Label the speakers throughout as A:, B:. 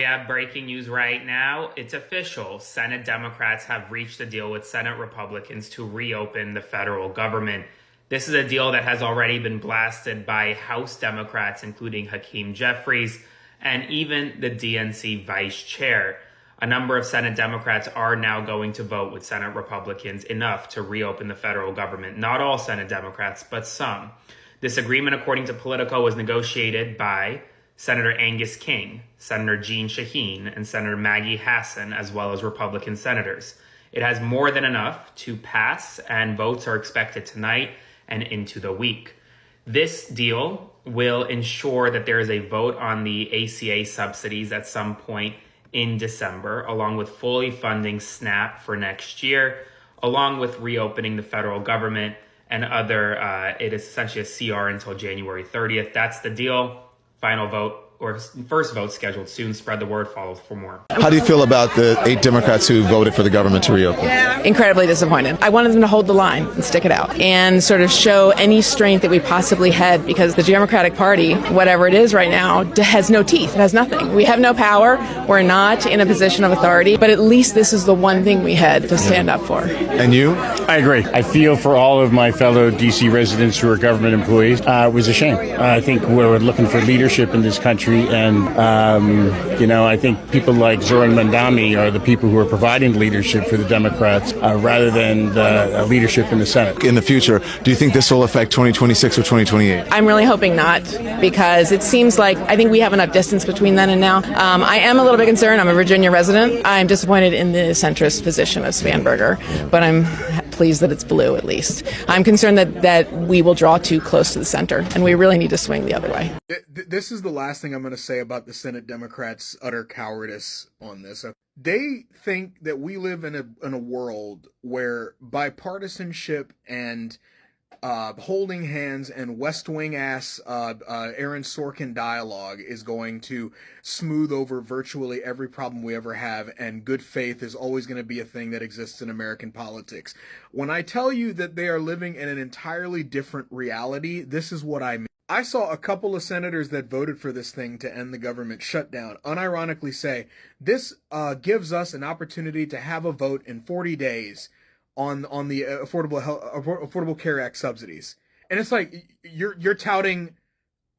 A: We have breaking news right now. It's official. Senate Democrats have reached a deal with Senate Republicans to reopen the federal government. This is a deal that has already been blasted by House Democrats, including Hakeem Jeffries and even the DNC vice chair. A number of Senate Democrats are now going to vote with Senate Republicans enough to reopen the federal government. Not all Senate Democrats, but some. This agreement, according to Politico, was negotiated by Senator Angus King, Senator Jeanne Shaheen, and Senator Maggie Hassan, as well as Republican senators. It has more than enough to pass, and votes are expected tonight and into the week. This deal will ensure that there is a vote on the ACA subsidies at some point in December, along with fully funding SNAP for next year, along with reopening the federal government and other, it is essentially a CR until January 30th. That's the deal. Final vote, or first vote scheduled soon. Spread the word, follow for more.
B: How do you feel about the 8 Democrats who voted for the government to reopen?
C: Incredibly disappointed. I wanted them to hold the line and stick it out and sort of show any strength that we possibly had, because the Democratic Party, whatever it is right now, has no teeth. It has nothing. We have no power. We're not in a position of authority, but at least this is the one thing we had to stand up for.
B: And you?
D: I agree. I feel for all of my fellow D.C. residents who are government employees. It was a shame. I think we're looking for leadership in this country, and I think people like Zoran Mandami are the people who are providing leadership for the Democrats rather than the leadership in the Senate.
B: In the future, do you think this will affect 2026 or 2028?
C: I'm really hoping not, because it seems like I think we have enough distance between then and now. I am a little bit concerned. I'm a Virginia resident. I'm disappointed in the centrist position of Spanberger, but I'm pleased that it's blue at least. I'm concerned that we will draw too close to the center, and we really need to swing the other way.
E: This is the last thing I'm going to say about the Senate Democrats' utter cowardice on this. They think that we live in a world where bipartisanship and holding hands and West Wing ass Aaron Sorkin dialogue is going to smooth over virtually every problem we ever have, and good faith is always going to be a thing that exists in American politics. When I tell you that they are living in an entirely different reality, this is what I mean. I saw a couple of senators that voted for this thing to end the government shutdown unironically say, this gives us an opportunity to have a vote in 40 days on the Affordable Care Act subsidies. And it's like, you're touting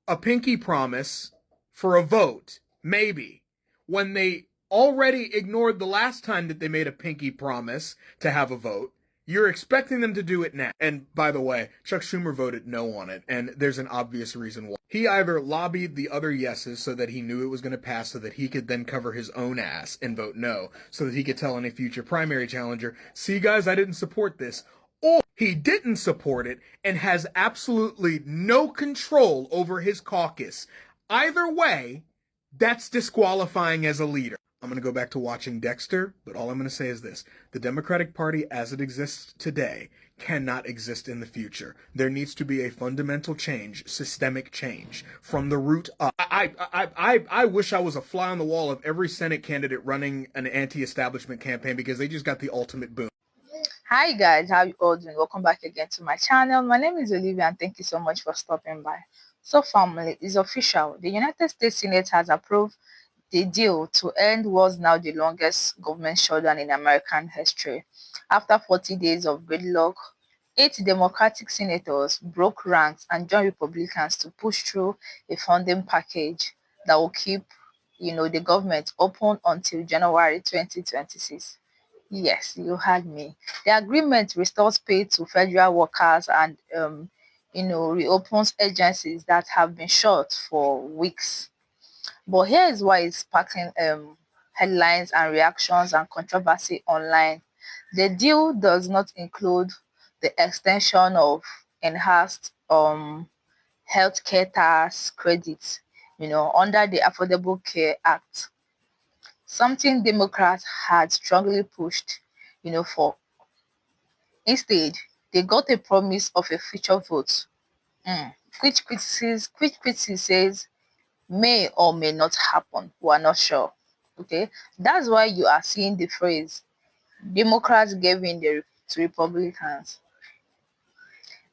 E: a pinky promise for a vote, maybe, when they already ignored the last time that they made a pinky promise to have a vote. You're expecting them to do it now. And by the way, Chuck Schumer voted no on it, and there's an obvious reason why. He either lobbied the other yeses so that he knew it was going to pass, so that he could then cover his own ass and vote no, so that he could tell any future primary challenger, see guys, I didn't support this. Or he didn't support it and has absolutely no control over his caucus. Either way, that's disqualifying as a leader. I'm going to go back to watching Dexter, but all I'm going to say is this. The Democratic Party as it exists today cannot exist in the future. There needs to be a fundamental change, systemic change, from the root up. I wish I was a fly on the wall of every Senate candidate running an anti-establishment campaign, because they just got the ultimate boon.
F: Hi guys, how you all doing? Welcome back again to my channel. My name is Olivia, and thank you so much for stopping by. So family, it's official. The United States Senate has approved the deal to end was now the longest government shutdown in American history. After 40 days of gridlock, 8 Democratic senators broke ranks and joined Republicans to push through a funding package that will keep, the government open until January 2026. Yes, you heard me. The agreement restores pay to federal workers and, reopens agencies that have been shut for weeks. But here is why it's sparking headlines and reactions and controversy online. The deal does not include the extension of enhanced healthcare tax credits, under the Affordable Care Act. Something Democrats had strongly pushed, for. Instead, they got a promise of a future vote, which critics says may or may not happen. We are not sure. Okay, that's why you are seeing the phrase Democrats gave in to Republicans.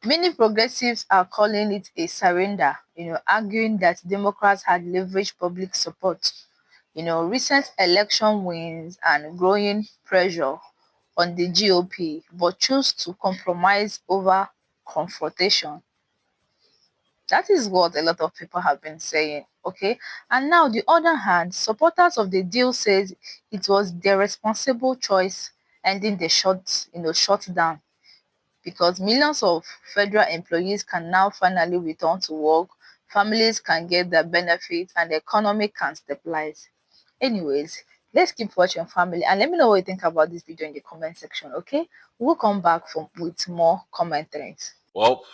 F: Many progressives are calling it a surrender, arguing that Democrats had leveraged public support, Recent election wins and growing pressure on the GOP, but choose to compromise over confrontation. That is what a lot of people have been saying, okay? And now, the other hand, supporters of the deal says it was their responsible choice ending the shutdown because millions of federal employees can now finally return to work, families can get their benefits, and the economy can stabilize. Anyways, let's keep watching, family, and let me know what you think about this video in the comment section, okay? We'll come back with more commentaries.
G: Well,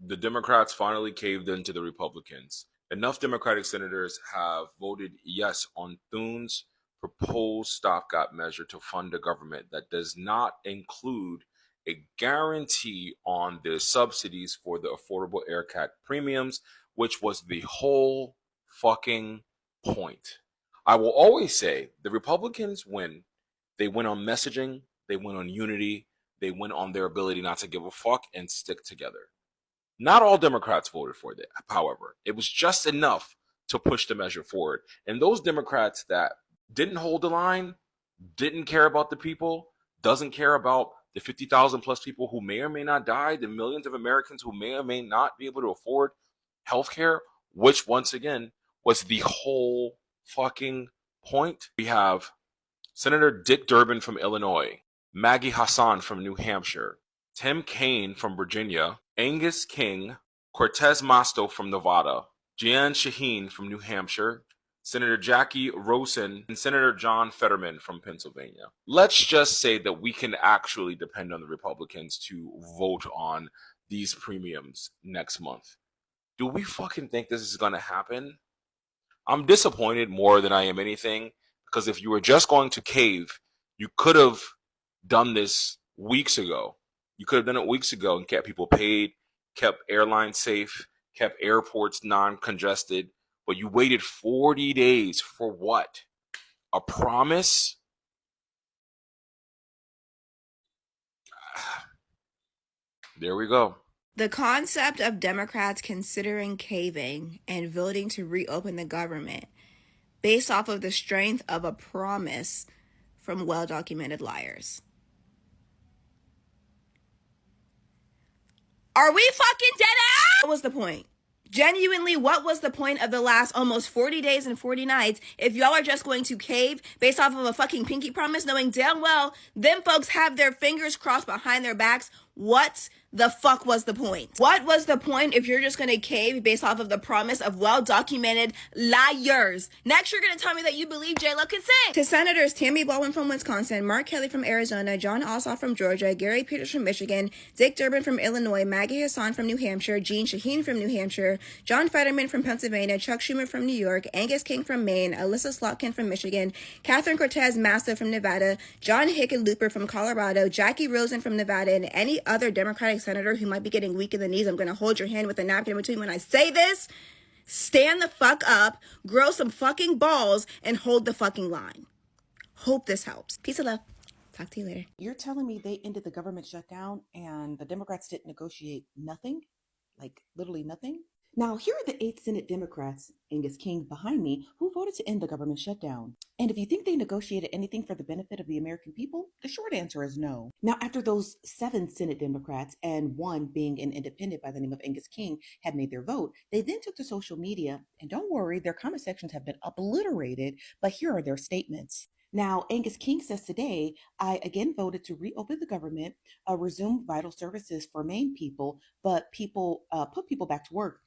G: the Democrats finally caved in to the Republicans. Enough Democratic senators have voted yes on Thune's proposed stopgap measure to fund a government that does not include a guarantee on the subsidies for the affordable AirCat premiums, which was the whole fucking point. I will always say the Republicans win. They win on messaging, they win on unity, they win on their ability not to give a fuck and stick together. Not all Democrats voted for that, however. It was just enough to push the measure forward. And those Democrats that didn't hold the line, didn't care about the people, doesn't care about the 50,000 plus people who may or may not die, the millions of Americans who may or may not be able to afford healthcare, which once again was the whole fucking point. We have Senator Dick Durbin from Illinois, Maggie Hassan from New Hampshire, Tim Kaine from Virginia, Angus King, Cortez Masto from Nevada, Jeanne Shaheen from New Hampshire, Senator Jackie Rosen, and Senator John Fetterman from Pennsylvania. Let's just say that we can actually depend on the Republicans to vote on these premiums next month. Do we fucking think this is going to happen? I'm disappointed more than I am anything, because if you were just going to cave, you could have done this weeks ago. You could have done it weeks ago and kept people paid, kept airlines safe, kept airports non-congested, but you waited 40 days for what? A promise? There we go.
H: The concept of Democrats considering caving and voting to reopen the government based off of the strength of a promise from well-documented liars. Are we fucking dead ass? What was the point? Genuinely, what was the point of the last almost 40 days and 40 nights if y'all are just going to cave based off of a fucking pinky promise, knowing damn well them folks have their fingers crossed behind their backs? What the fuck was the point? What was the point if you're just gonna cave based off of the promise of well-documented liars? Next, you're gonna tell me that you believe J-Lo can sing. To Senators Tammy Baldwin from Wisconsin, Mark Kelly from Arizona, John Ossoff from Georgia, Gary Peters from Michigan, Dick Durbin from Illinois, Maggie Hassan from New Hampshire, Jeanne Shaheen from New Hampshire, John Fetterman from Pennsylvania, Chuck Schumer from New York, Angus King from Maine, Alyssa Slotkin from Michigan, Catherine Cortez Masto from Nevada, John Hickenlooper from Colorado, Jackie Rosen from Nevada, and any other Democratic senator who might be getting weak in the knees. I'm going to hold your hand with a napkin in between when I say this. Stand the fuck up, grow some fucking balls, and hold the fucking line. Hope this helps. Peace and love. Talk to you later.
I: You're telling me they ended the government shutdown and the Democrats didn't negotiate nothing? Like literally nothing? Now, here are the 8 Senate Democrats, Angus King behind me, who voted to end the government shutdown. And if you think they negotiated anything for the benefit of the American people, the short answer is no. Now, after those 7 Senate Democrats, and one being an independent by the name of Angus King, had made their vote, they then took to social media, and don't worry, their comment sections have been obliterated, but here are their statements. Now, Angus King says today, I again voted to reopen the government, resume vital services for Maine people, but put people back to work.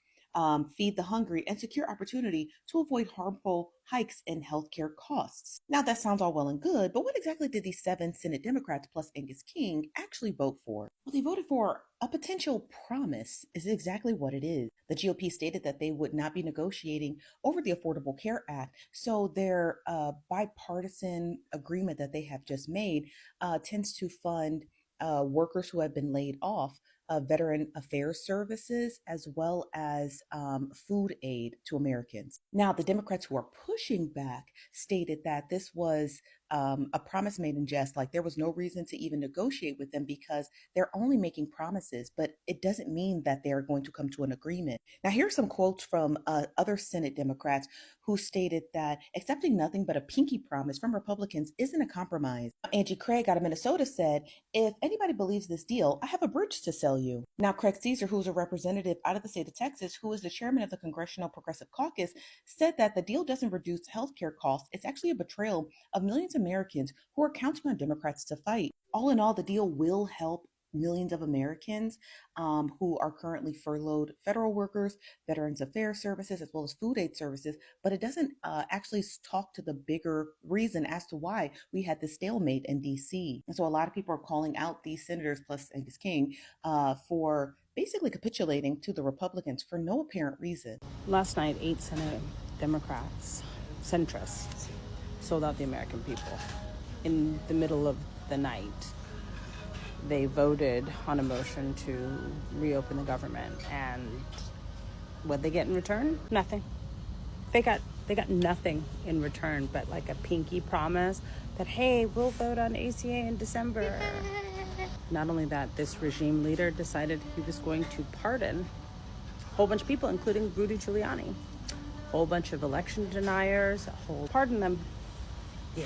I: Feed the hungry, and secure opportunity to avoid harmful hikes in healthcare costs. Now, that sounds all well and good, but what exactly did these 7 Senate Democrats plus Angus King actually vote for? Well, they voted for a potential promise, is exactly what it is. The GOP stated that they would not be negotiating over the Affordable Care Act, so their bipartisan agreement that they have just made tends to fund workers who have been laid off, veteran affairs services, as well as food aid to Americans. Now, the Democrats who are pushing back stated that this was a promise made in jest. Like there was no reason to even negotiate with them because they're only making promises, but it doesn't mean that they're going to come to an agreement. Now, here are some quotes from other Senate Democrats who stated that accepting nothing but a pinky promise from Republicans isn't a compromise. Angie Craig out of Minnesota said, if anybody believes this deal, I have a bridge to sell you. Now, Craig Caesar, who's a representative out of the state of Texas, who is the chairman of the Congressional Progressive Caucus, said that the deal doesn't reduce healthcare costs. It's actually a betrayal of millions of Americans who are counting on Democrats to fight. All in all, the deal will help millions of Americans who are currently furloughed federal workers, Veterans Affairs services, as well as food aid services, but it doesn't actually talk to the bigger reason as to why we had this stalemate in DC. And so a lot of people are calling out these senators, plus Angus King, for basically capitulating to the Republicans for no apparent reason.
J: Last night, 8 Senate Democrats, centrists, sold out the American people. In the middle of the night, they voted on a motion to reopen the government, and what they get in return? Nothing. They got nothing in return but like a pinky promise that, hey, we'll vote on ACA in December. Not only that, this regime leader decided he was going to pardon a whole bunch of people, including Rudy Giuliani. A whole bunch of election deniers, pardon them. Yeah.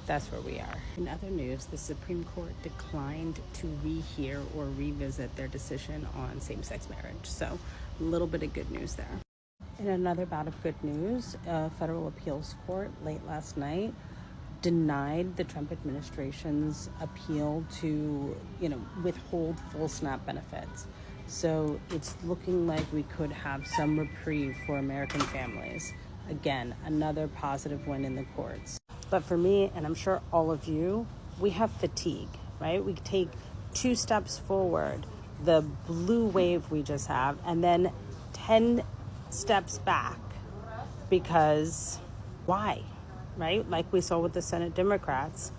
J: That's where we are. In other news, the Supreme Court declined to rehear or revisit their decision on same-sex marriage. So a little bit of good news there. In another bout of good news, a federal appeals court late last night denied the Trump administration's appeal to, withhold full SNAP benefits. So it's looking like we could have some reprieve for American families. Again, another positive win in the courts. But for me, and I'm sure all of you, we have fatigue, right? We take 2 steps forward, the blue wave we just have, and then 10 steps back. Because why, right? Like we saw with the Senate Democrats.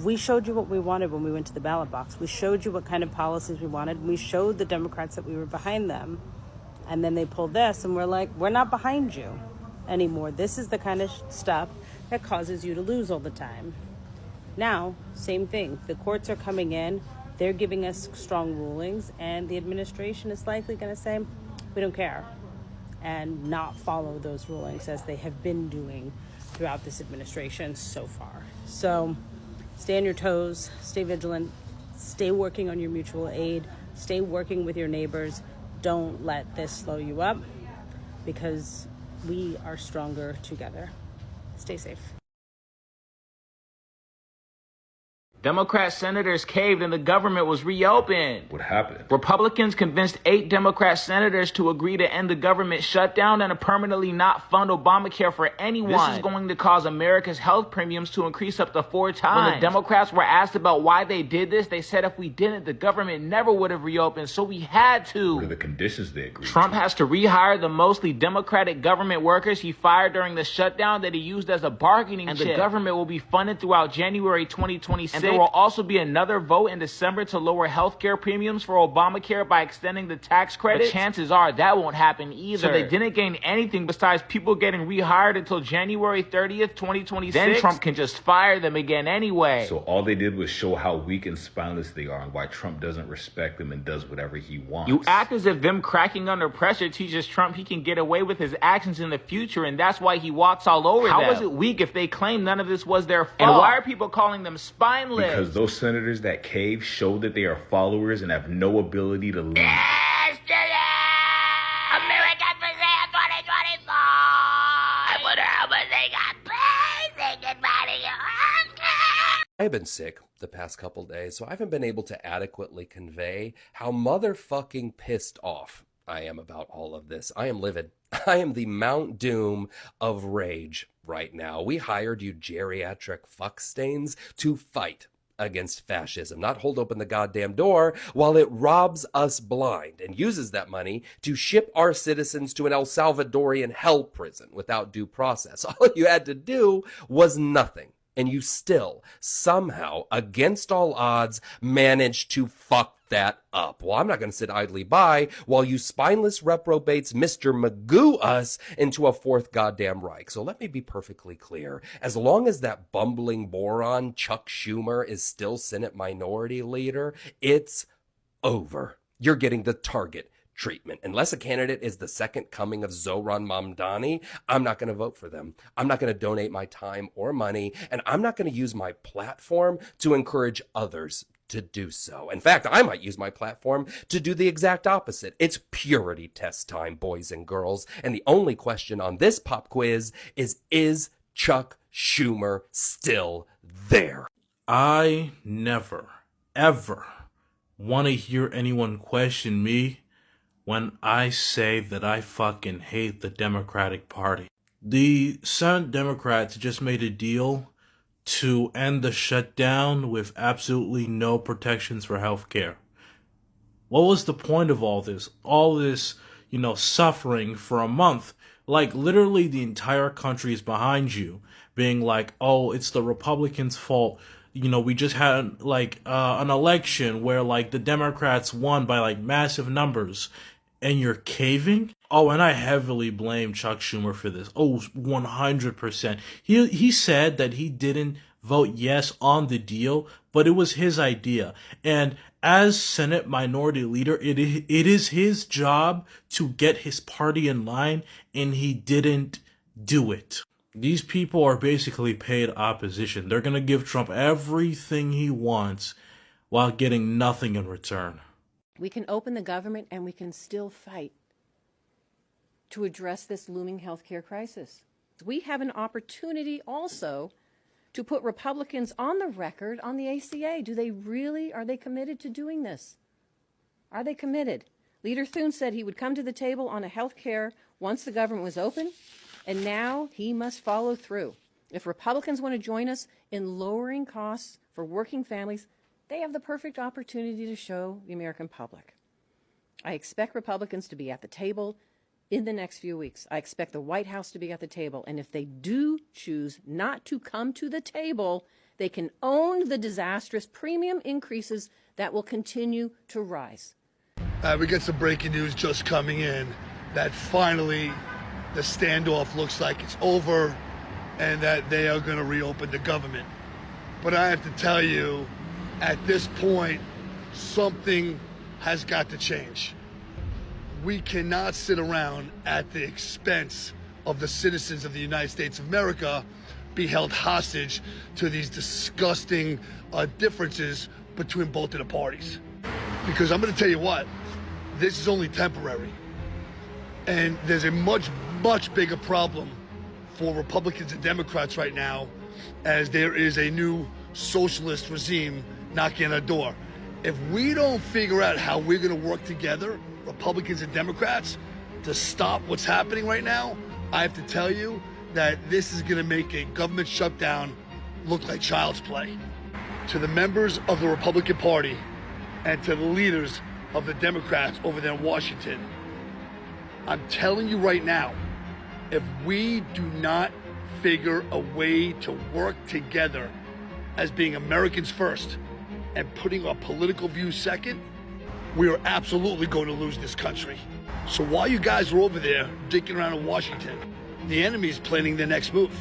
J: We showed you what we wanted when we went to the ballot box. We showed you what kind of policies we wanted. We showed the Democrats that we were behind them. And then they pulled this, and we're like, we're not behind you anymore. This is the kind of stuff that causes you to lose all the time. Now, same thing. The courts are coming in. They're giving us strong rulings, and the administration is likely going to say, we don't care, and not follow those rulings as they have been doing throughout this administration so far. So stay on your toes, stay vigilant, stay working on your mutual aid, stay working with your neighbors. Don't let this slow you up, because we are stronger together. Stay safe.
A: Democrat senators caved and the government was reopened.
G: What happened?
A: Republicans convinced 8 Democrat senators to agree to end the government shutdown and to permanently not fund Obamacare for anyone. This is going to cause America's health premiums to increase up to 4 times. When the Democrats were asked about why they did this, they said if we didn't, the government never would have reopened, so we had to.
G: What are the conditions they agreed
A: Trump
G: to?
A: has to rehire the mostly Democratic government workers he fired during the shutdown that he used as a bargaining chip. And the government will be funded throughout January 2026. And there will also be another vote in December to lower healthcare premiums for Obamacare by extending the tax credit. But chances are that won't happen either. So they didn't gain anything besides people getting rehired until January 30th, 2026. Then Trump can just fire them again anyway.
G: So all they did was show how weak and spineless they are and why Trump doesn't respect them and does whatever he wants.
A: You act as if them cracking under pressure teaches Trump he can get away with his actions in the future, and that's why he walks all over them. How is it weak if they claim none of this was their fault? And why are people calling them spineless?
G: Because those senators that cave show that they are followers and have no ability to lead.
A: America for sale 2024. I wonder how much they got paid. They get money.
K: I've been sick the past couple days, so I haven't been able to adequately convey how motherfucking pissed off I am about all of this. I am livid. I am the Mount Doom of rage right now. We hired you geriatric fuckstains to fight against fascism, not hold open the goddamn door while it robs us blind and uses that money to ship our citizens to an El Salvadorian hell prison without due process. All you had to do was nothing. And you still, somehow, against all odds, manage to fuck that up. Well, I'm not going to sit idly by while you spineless reprobates Mr. Magoo us into a fourth goddamn Reich. So let me be perfectly clear. As long as that bumbling moron Chuck Schumer is still Senate Minority Leader, it's over. You're getting the target treatment. Unless a candidate is the second coming of Zoran Mamdani, I'm not going to vote for them. I'm not going to donate my time or money, and I'm not going to use my platform to encourage others to do so. In fact, I might use my platform to do the exact opposite. It's purity test time, boys and girls. And the only question on this pop quiz is Chuck Schumer still there?
L: I never, ever want to hear anyone question me when I say that I fucking hate the Democratic Party. The Senate Democrats just made a deal to end the shutdown with absolutely no protections for healthcare. What was the point of all this? All this, suffering for a month. Like, literally the entire country is behind you, being like, oh, it's the Republicans' fault. We just had, an election where, the Democrats won by, massive numbers. And you're caving? Oh, and I heavily blame Chuck Schumer for this. Oh, 100%. He said that he didn't vote yes on the deal, but it was his idea. And as Senate Minority Leader, it is his job to get his party in line, and he didn't do it. These people are basically paid opposition. They're going to give Trump everything he wants while getting nothing in return.
M: We can open the government and we can still fight to address this looming healthcare crisis. We have an opportunity also to put Republicans on the record on the ACA. Are they committed to doing this? Are they committed? Leader Thune said he would come to the table on a healthcare once the government was open, and now he must follow through. If Republicans want to join us in lowering costs for working families, they have the perfect opportunity to show the American public. I expect Republicans to be at the table in the next few weeks. I expect the White House to be at the table. And if they do choose not to come to the table, they can own the disastrous premium increases that will continue to rise.
N: We get some breaking news just coming in that finally the standoff looks like it's over and that they are going to reopen the government. But I have to tell you, at this point, something has got to change. We cannot sit around at the expense of the citizens of the United States of America be held hostage to these disgusting differences between both of the parties. Because I'm going to tell you what, this is only temporary. And there's a much, much bigger problem for Republicans and Democrats right now, as there is a new socialist regime knocking on our door. If we don't figure out how we're going to work together, Republicans and Democrats, to stop what's happening right now, I have to tell you that this is going to make a government shutdown look like child's play. To the members of the Republican Party and to the leaders of the Democrats over there in Washington, I'm telling you right now, if we do not figure a way to work together as being Americans first and putting our political views second, we are absolutely going to lose this country. So while you guys are over there dicking around in Washington, the enemy is planning their next move.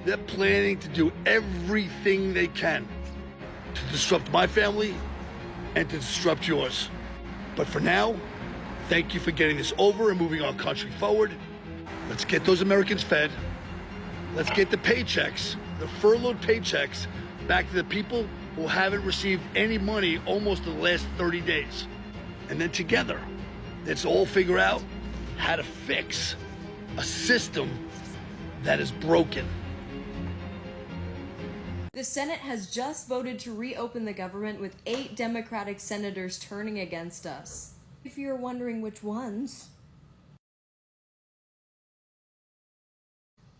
N: They're planning to do everything they can to disrupt my family and to disrupt yours. But for now, thank you for getting this over and moving our country forward. Let's get those Americans fed. Let's get the paychecks, the furloughed paychecks, back to the people who haven't received any money almost in the last 30 days. And then together, let's all figure out how to fix a system that is broken.
H: The Senate has just voted to reopen the government, with 8 Democratic senators turning against us. If you're wondering which ones,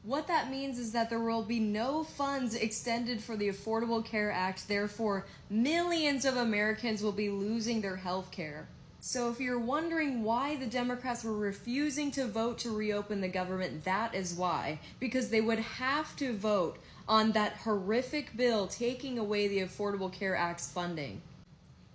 H: what that means is that there will be no funds extended for the Affordable Care Act. Therefore, millions of Americans will be losing their health care.
O: So if you're wondering why the Democrats were refusing to vote to reopen the government, that is why. Because they would have to vote on that horrific bill taking away the Affordable Care Act's funding.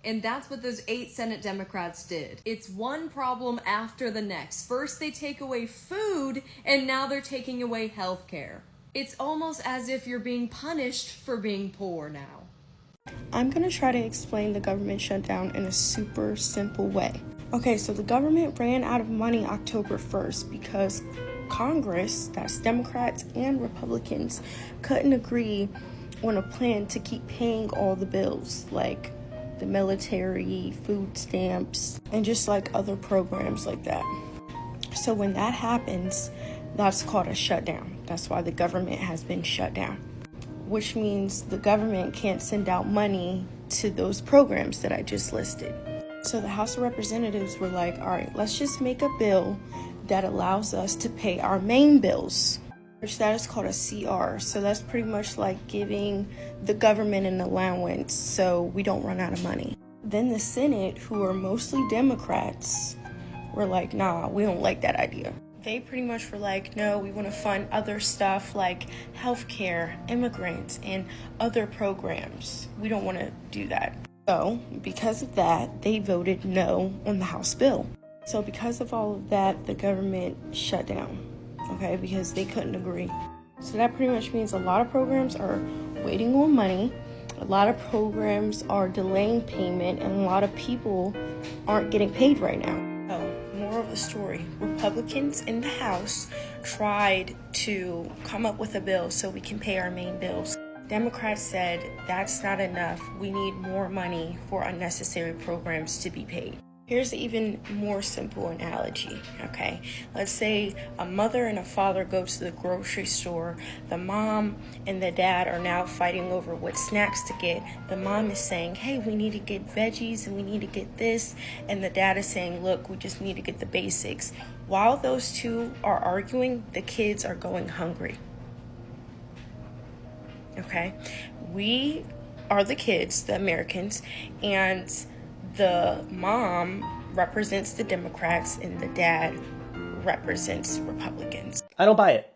O: And that's what those 8 Senate Democrats did. It's one problem after the next. First they take away food, and now they're taking away health care. It's almost as if you're being punished for being poor now.
P: I'm going to try to explain the government shutdown in a super simple way. Okay, so the government ran out of money October 1st because Congress, that's Democrats and Republicans, couldn't agree on a plan to keep paying all the bills, like the military, food stamps, and just like other programs like that. So when that happens, that's called a shutdown. That's why the government has been shut down, which means the government can't send out money to those programs that I just listed. So the House of Representatives were like, all right, let's just make a bill that allows us to pay our main bills, which that is called a CR. So that's pretty much like giving the government an allowance so we don't run out of money. Then the Senate, who are mostly Democrats, were like, nah, we don't like that idea. They pretty much were like, no, we want to fund other stuff like healthcare, immigrants, and other programs. We don't want to do that. So because of that, they voted no on the House bill. So because of all of that, the government shut down, okay, because they couldn't agree. So that pretty much means a lot of programs are waiting on money, a lot of programs are delaying payment, and a lot of people aren't getting paid right now. Moral of the story, Republicans in the House tried to come up with a bill so we can pay our main bills. Democrats said that's not enough. We need more money for unnecessary programs to be paid. Here's an even more simple analogy, okay? Let's say a mother and a father go to the grocery store. The mom and the dad are now fighting over what snacks to get. The mom is saying, hey, we need to get veggies and we need to get this. And the dad is saying, look, we just need to get the basics. While those two are arguing, the kids are going hungry, okay? We are the kids, the Americans, and the mom represents the Democrats and the dad represents Republicans.
Q: I don't buy it.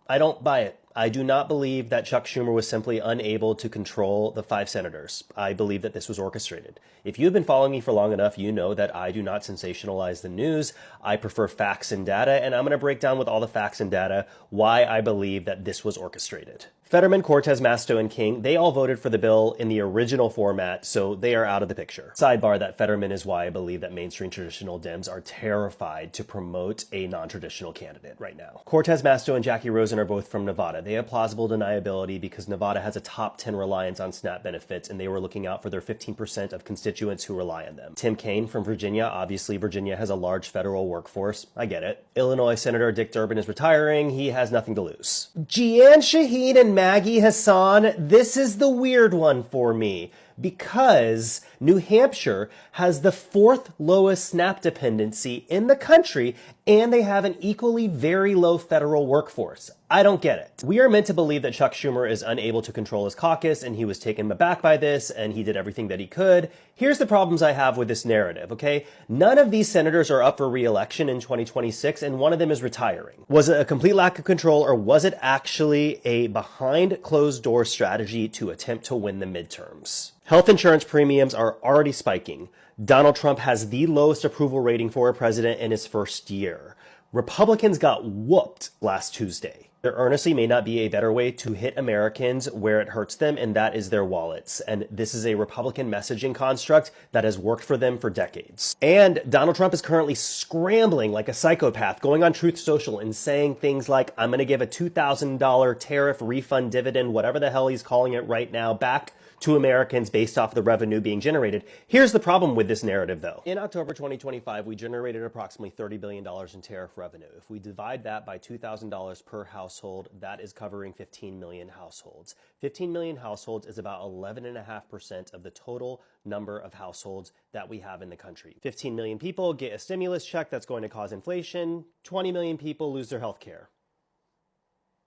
Q: I don't buy it. I do not believe that Chuck Schumer was simply unable to control the 5 senators. I believe that this was orchestrated. If you've been following me for long enough, you know that I do not sensationalize the news. I prefer facts and data, and I'm going to break down with all the facts and data why I believe that this was orchestrated. Fetterman, Cortez, Masto, and King, they all voted for the bill in the original format, so they are out of the picture. Sidebar, that Fetterman is why I believe that mainstream traditional Dems are terrified to promote a non-traditional candidate right now. Cortez, Masto, and Jackie Rosen are both from Nevada. They have plausible deniability because Nevada has a top 10 reliance on SNAP benefits, and they were looking out for their 15% of constituents who rely on them. Tim Kaine from Virginia, obviously Virginia has a large federal workforce. I get it. Illinois Senator Dick Durbin is retiring. He has nothing to lose. Jeanne Shaheen and Maggie Hassan, this is the weird one for me because New Hampshire has the 4th lowest SNAP dependency in the country, and they have an equally very low federal workforce. I don't get it. We are meant to believe that Chuck Schumer is unable to control his caucus, and he was taken aback by this, and he did everything that he could. Here's the problems I have with this narrative, okay? None of these senators are up for re-election in 2026, and one of them is retiring. Was it a complete lack of control, or was it actually a behind closed door strategy to attempt to win the midterms? Health insurance premiums are already spiking. Donald Trump has the lowest approval rating for a president in his first year. Republicans got whooped last Tuesday. There earnestly may not be a better way to hit Americans where it hurts them, and that is their wallets. And this is a Republican messaging construct that has worked for them for decades. And Donald Trump is currently scrambling like a psychopath, going on Truth Social and saying things like, I'm going to give a $2,000 tariff refund dividend, whatever the hell he's calling it right now, back to Americans based off the revenue being generated. Here's the problem with this narrative, though. In October 2025, we generated approximately $30 billion in tariff revenue. If we divide that by $2,000 per household, that is covering 15 million households. 15 million households is about 11.5% of the total number of households that we have in the country. 15 million people get a stimulus check that's going to cause inflation. 20 million people lose their health care.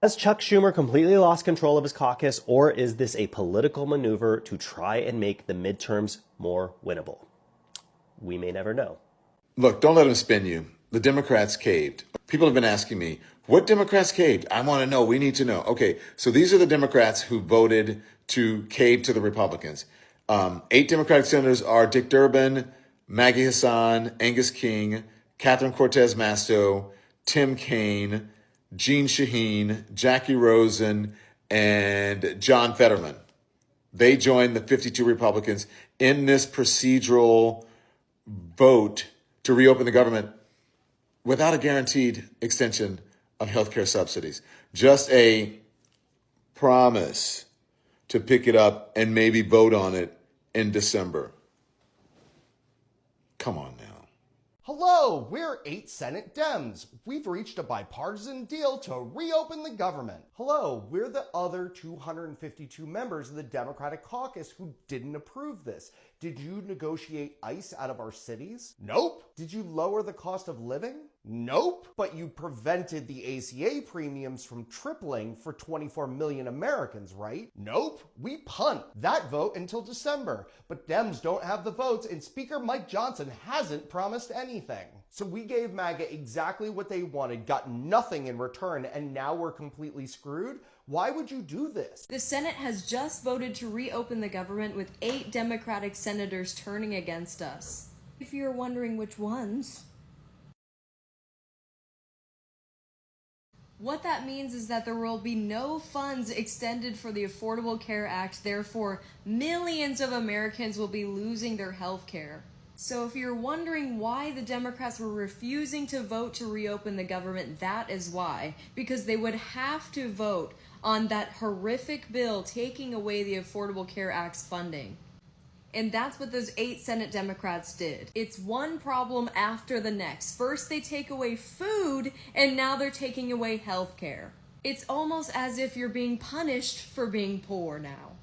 Q: Has Chuck Schumer completely lost control of his caucus, or is this a political maneuver to try and make the midterms more winnable? We may never know.
B: Look, don't let them spin you. The Democrats caved. People have been asking me, what Democrats caved? I want to know. We need to know. Okay, so these are the Democrats who voted to cave to the Republicans. 8 Democratic senators are Dick Durbin, Maggie Hassan, Angus King, Catherine Cortez Masto, Tim Kaine, Jeanne Shaheen, Jackie Rosen, and John Fetterman. They joined the 52 Republicans in this procedural vote to reopen the government without a guaranteed extension of healthcare subsidies. Just a promise to pick it up and maybe vote on it in December. Come on now.
R: Hello, we're 8 Senate Dems. We've reached a bipartisan deal to reopen the government. Hello, we're the other 252 members of the Democratic caucus who didn't approve this. Did you negotiate ICE out of our cities? Nope. Did you lower the cost of living? Nope. But you prevented the ACA premiums from tripling for 24 million Americans, right? Nope. We punt that vote until December. But Dems don't have the votes, and Speaker Mike Johnson hasn't promised anything. So we gave MAGA exactly what they wanted, got nothing in return, and now we're completely screwed? Why would you do this?
O: The Senate has just voted to reopen the government with 8 Democratic senators turning against us. If you're wondering which ones. What that means is that there will be no funds extended for the Affordable Care Act, therefore millions of Americans will be losing their health care. So if you're wondering why the Democrats were refusing to vote to reopen the government, that is why. Because they would have to vote on that horrific bill taking away the Affordable Care Act's funding. And that's what those 8 Senate Democrats did. It's one problem after the next. First they take away food, and now they're taking away health care. It's almost as if you're being punished for being poor now.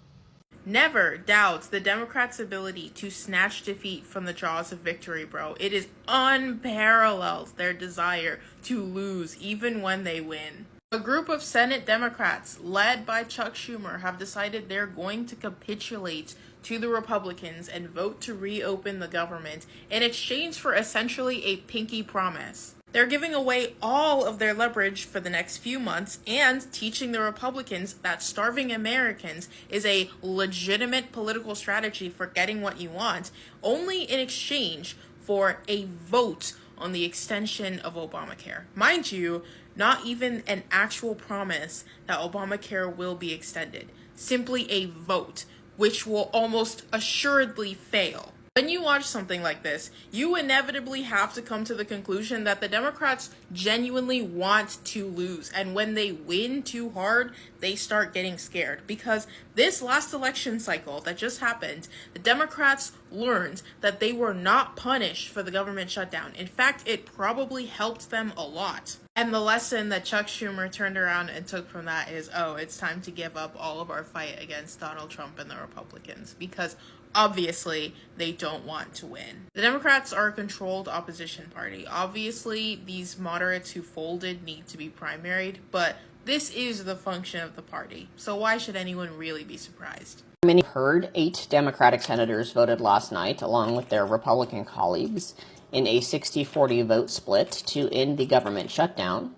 C: Never doubt the Democrats' ability to snatch defeat from the jaws of victory, bro. It is unparalleled, their desire to lose even when they win. A group of Senate Democrats, led by Chuck Schumer, have decided they're going to capitulate to the Republicans and vote to reopen the government in exchange for essentially a pinky promise. They're giving away all of their leverage for the next few months and teaching the Republicans that starving Americans is a legitimate political strategy for getting what you want, only in exchange for a vote on the extension of Obamacare. Mind you, not even an actual promise that Obamacare will be extended. Simply a vote, which will almost assuredly fail. When you watch something like this, you inevitably have to come to the conclusion that the Democrats genuinely want to lose. And when they win too hard, they start getting scared. Because this last election cycle that just happened, the Democrats learned that they were not punished for the government shutdown. In fact, it probably helped them a lot. And the lesson that Chuck Schumer turned around and took from that is, oh, it's time to give up all of our fight against Donald Trump and the Republicans. Because obviously, they don't want to win. The Democrats are a controlled opposition party. Obviously, these moderates who folded need to be primaried, but this is the function of the party. So why should anyone really be surprised?
S: Many heard 8 Democratic senators voted last night, along with their Republican colleagues, in a 60-40 vote split to end the government shutdown,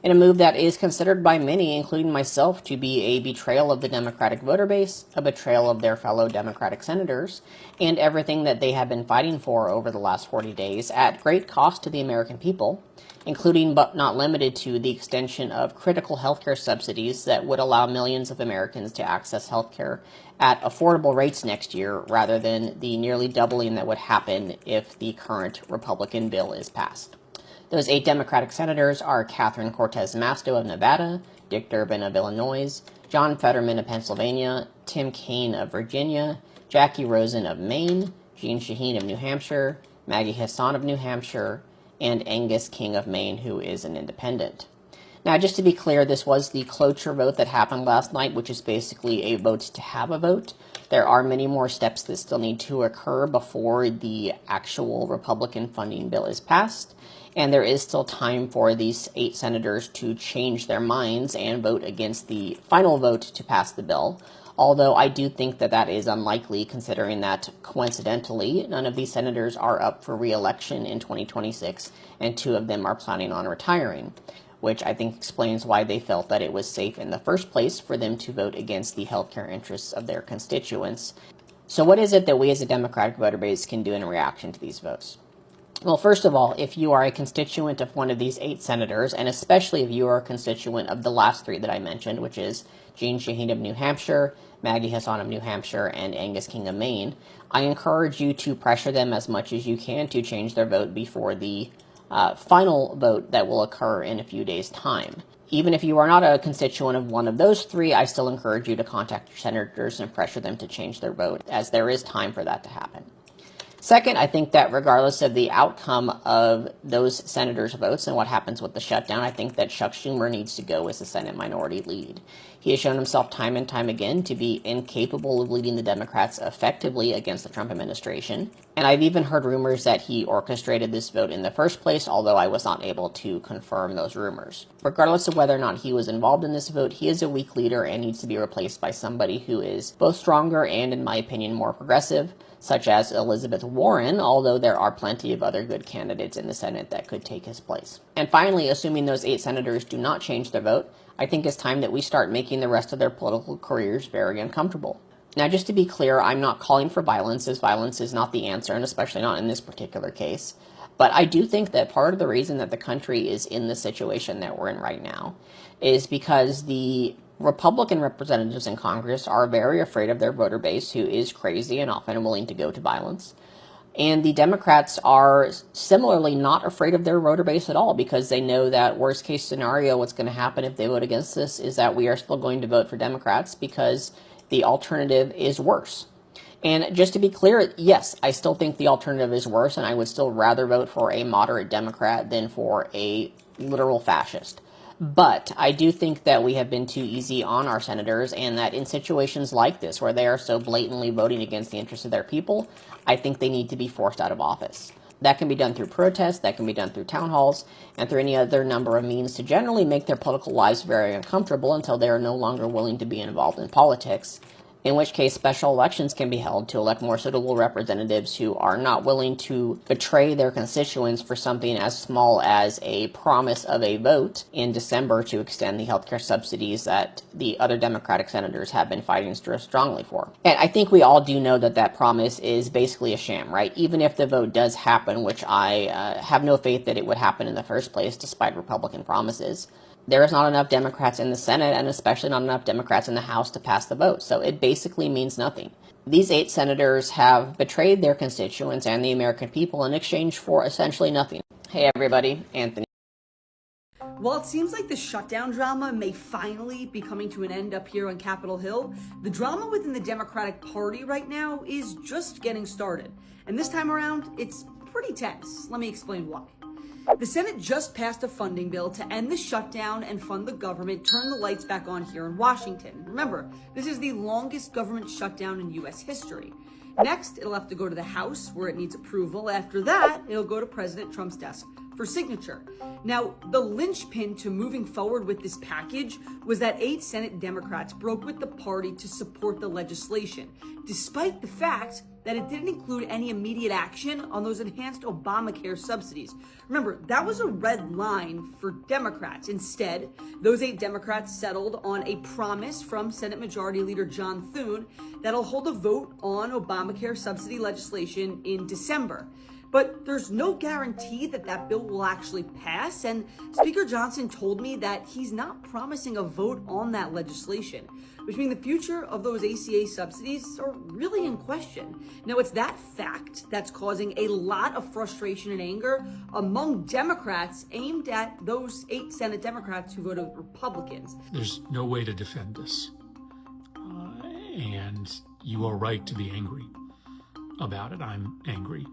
S: in a move that is considered by many, including myself, to be a betrayal of the Democratic voter base, a betrayal of their fellow Democratic senators, and everything that they have been fighting for over the last 40 days at great cost to the American people, including but not limited to the extension of critical healthcare subsidies that would allow millions of Americans to access healthcare at affordable rates next year, rather than the nearly doubling that would happen if the current Republican bill is passed. Those 8 Democratic senators are Catherine Cortez Masto of Nevada, Dick Durbin of Illinois, John Fetterman of Pennsylvania, Tim Kaine of Virginia, Jackie Rosen of Maine, Jeanne Shaheen of New Hampshire, Maggie Hassan of New Hampshire, and Angus King of Maine, who is an independent. Now, just to be clear, this was the cloture vote that happened last night, which is basically a vote to have a vote. There are many more steps that still need to occur before the actual Republican funding bill is passed. And there is still time for these 8 senators to change their minds and vote against the final vote to pass the bill. Although I do think that that is unlikely, considering that, coincidentally, none of these senators are up for re-election in 2026, and 2 of them are planning on retiring, which I think explains why they felt that it was safe in the first place for them to vote against the healthcare interests of their constituents. So what is it that we as a Democratic voter base can do in reaction to these votes? Well, first of all, if you are a constituent of one of these 8 senators, and especially if you are a constituent of the last 3 that I mentioned, which is Jeanne Shaheen of New Hampshire, Maggie Hassan of New Hampshire, and Angus King of Maine, I encourage you to pressure them as much as you can to change their vote before the final vote that will occur in a few days' time. Even if you are not a constituent of one of those 3, I still encourage you to contact your senators and pressure them to change their vote, as there is time for that to happen. Second, I think that regardless of the outcome of those senators' votes and what happens with the shutdown, I think that Chuck Schumer needs to go as the Senate Minority Lead. He has shown himself time and time again to be incapable of leading the Democrats effectively against the Trump administration. And I've even heard rumors that he orchestrated this vote in the first place, although I was not able to confirm those rumors. Regardless of whether or not he was involved in this vote, he is a weak leader and needs to be replaced by somebody who is both stronger and, in my opinion, more progressive, such as Elizabeth Warren, although there are plenty of other good candidates in the Senate that could take his place. And finally, assuming those 8 senators do not change their vote, I think it's time that we start making the rest of their political careers very uncomfortable. Now, just to be clear, I'm not calling for violence, as violence is not the answer, and especially not in this particular case. But I do think that part of the reason that the country is in the situation that we're in right now is because the Republican representatives in Congress are very afraid of their voter base, who is crazy and often willing to go to violence. And the Democrats are similarly not afraid of their voter base at all, because they know that worst case scenario, what's going to happen if they vote against this is that we are still going to vote for Democrats because the alternative is worse. And just to be clear, yes, I still think the alternative is worse, and I would still rather vote for a moderate Democrat than for a literal fascist. But I do think that we have been too easy on our senators, and that in situations like this, where they are so blatantly voting against the interests of their people, I think they need to be forced out of office. That can be done through protests, that can be done through town halls, and through any other number of means to generally make their political lives very uncomfortable until they are no longer willing to be involved in politics. In which case, special elections can be held to elect more suitable representatives who are not willing to betray their constituents for something as small as a promise of a vote in December to extend the healthcare subsidies that the other Democratic senators have been fighting strongly for. And I think we all do know that that promise is basically a sham, right? Even if the vote does happen, which I have no faith that it would happen in the first place, despite Republican promises, there is not enough Democrats in the Senate, and especially not enough Democrats in the House to pass the vote, so it basically means nothing. These 8 senators have betrayed their constituents and the American people in exchange for essentially nothing. Hey everybody, Anthony.
T: While it seems like the shutdown drama may finally be coming to an end up here on Capitol Hill, the drama within the Democratic Party right now is just getting started. And this time around, it's pretty tense. Let me explain why. The Senate just passed a funding bill to end the shutdown and fund the government, turn the lights back on here in Washington. Remember, this is the longest government shutdown in U.S. history. Next, it'll have to go to the House, where it needs approval. After that, it'll go to President Trump's desk for signature. Now, the linchpin to moving forward with this package was that 8 Senate Democrats broke with the party to support the legislation, despite the fact that it didn't include any immediate action on those enhanced Obamacare subsidies. Remember, that was a red line for Democrats. Instead, those 8 Democrats settled on a promise from Senate Majority Leader John Thune that'll hold a vote on Obamacare subsidy legislation in December. But there's no guarantee that that bill will actually pass, and Speaker Johnson told me that he's not promising a vote on that legislation, which means the future of those ACA subsidies are really in question. Now, it's that fact that's causing a lot of frustration and anger among Democrats aimed at those 8 Senate Democrats who voted Republicans.
U: There's no way to defend this, and you are right to be angry about it. I'm angry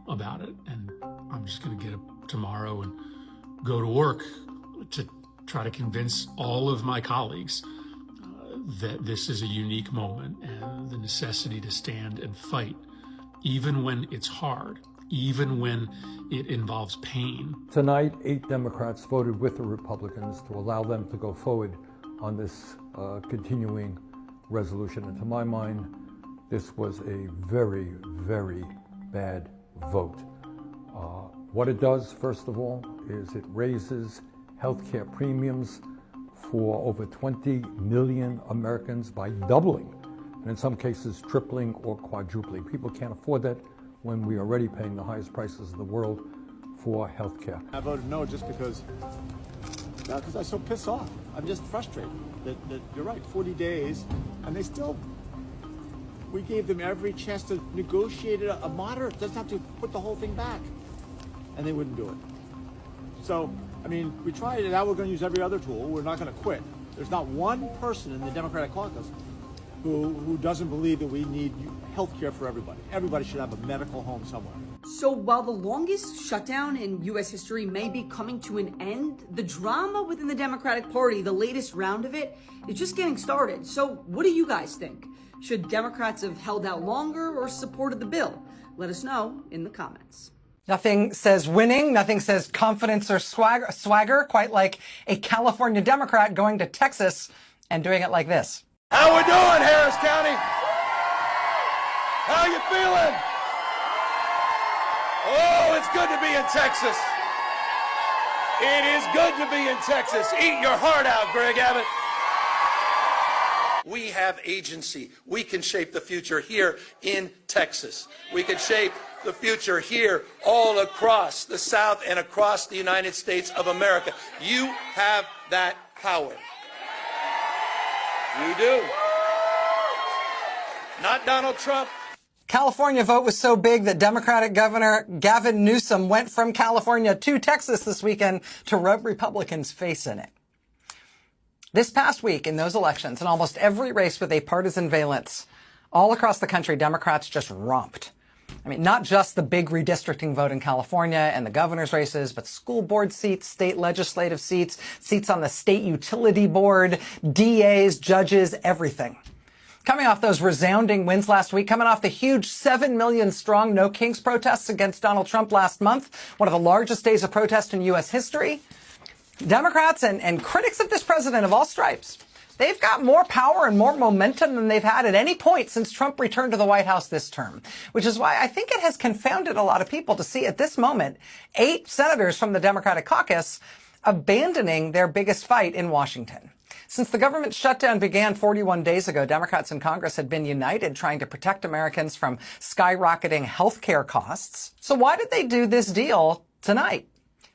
U: about it, and I'm just going to get up tomorrow and go to work to try to convince all of my colleagues that this is a unique moment and the necessity to stand and fight, even when it's hard, even when it involves pain.
D: Tonight, 8 Democrats voted with the Republicans to allow them to go forward on this continuing resolution. And to my mind, this was a very, very bad vote. What it does, first of all, is it raises healthcare premiums for over 20 million Americans by doubling, and in some cases tripling or quadrupling. People can't afford that when we're already paying the highest prices in the world for healthcare.
V: I voted no just because I'm so pissed off. I'm just frustrated that you're right, 40 days, and they still, we gave them every chance to negotiate a moderate, doesn't have to put the whole thing back, and they wouldn't do it. So, I mean, we tried it, now we're going to use every other tool. We're not going to quit. There's not one person in the Democratic caucus who doesn't believe that we need health care for everybody. Everybody should have a medical home somewhere.
T: So while the longest shutdown in U.S. history may be coming to an end, the drama within the Democratic Party, the latest round of it, is just getting started. So what do you guys think? Should Democrats have held out longer or supported the bill? Let us know in the comments.
W: Nothing says winning, nothing says confidence or swagger, quite like a California Democrat going to Texas and doing it like this.
X: How we doing, Harris County? How you feeling? Oh, it's good to be in Texas. It is good to be in Texas. Eat your heart out, Greg Abbott. We have agency. We can shape the future here in Texas. We can shape the future here all across the South and across the United States of America. You have that power. You do. Not Donald Trump.
W: California vote was so big that Democratic Governor Gavin Newsom went from California to Texas this weekend to rub Republicans' face in it. This past week in those elections, in almost every race with a partisan valence, all across the country, Democrats just romped. I mean, not just the big redistricting vote in California and the governor's races, but school board seats, state legislative seats, seats on the state utility board, DAs, judges, everything. Coming off those resounding wins last week, coming off the huge 7 million strong No Kings protests against Donald Trump last month, one of the largest days of protest in U.S. history, Democrats and critics of this president of all stripes, they've got more power and more momentum than they've had at any point since Trump returned to the White House this term, which is why I think it has confounded a lot of people to see at this moment 8 senators from the Democratic caucus abandoning their biggest fight in Washington. Since the government shutdown began 41 days ago, Democrats in Congress had been united trying to protect Americans from skyrocketing health care costs. So why did they do this deal tonight?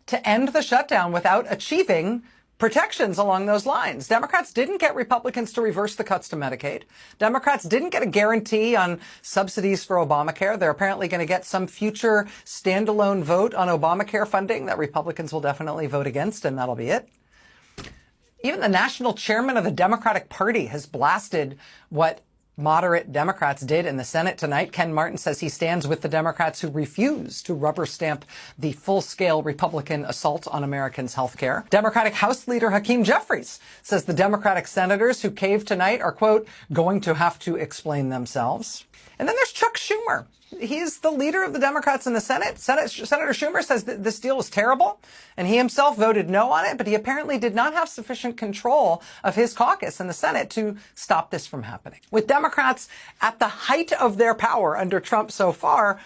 W: To end the shutdown without achieving protections along those lines. Democrats didn't get Republicans to reverse the cuts to Medicaid. Democrats didn't get a guarantee on subsidies for Obamacare. They're apparently going to get some future standalone vote on Obamacare funding that Republicans will definitely vote against, and that'll be it. Even the national chairman of the Democratic Party has blasted what moderate Democrats did in the Senate tonight. Ken Martin says he stands with the Democrats who refuse to rubber stamp the full-scale Republican assault on Americans' health care. Democratic House Leader Hakeem Jeffries says the Democratic senators who caved tonight are, quote, going to have to explain themselves. And then there's Chuck Schumer. He's the leader of the Democrats in the Senate. Senator Schumer says that this deal was terrible, and he himself voted no on it, but he apparently did not have sufficient control of his caucus in the Senate to stop this from happening. With Democrats at the height of their power under Trump so far,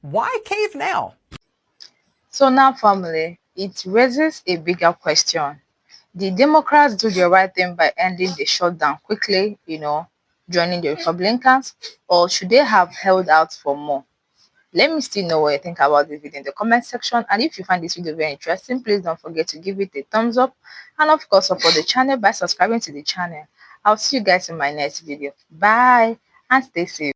W: why cave now?
F: So now, family, it raises a bigger question. Did Democrats do the right thing by ending the shutdown quickly, joining the Republicans, or should they have held out for more? Let me still know what you think about this video in the comment section, and if you find this video very interesting, please don't forget to give it a thumbs up, and of course support the channel by subscribing to the channel. I'll see you guys in my next video. Bye and stay safe.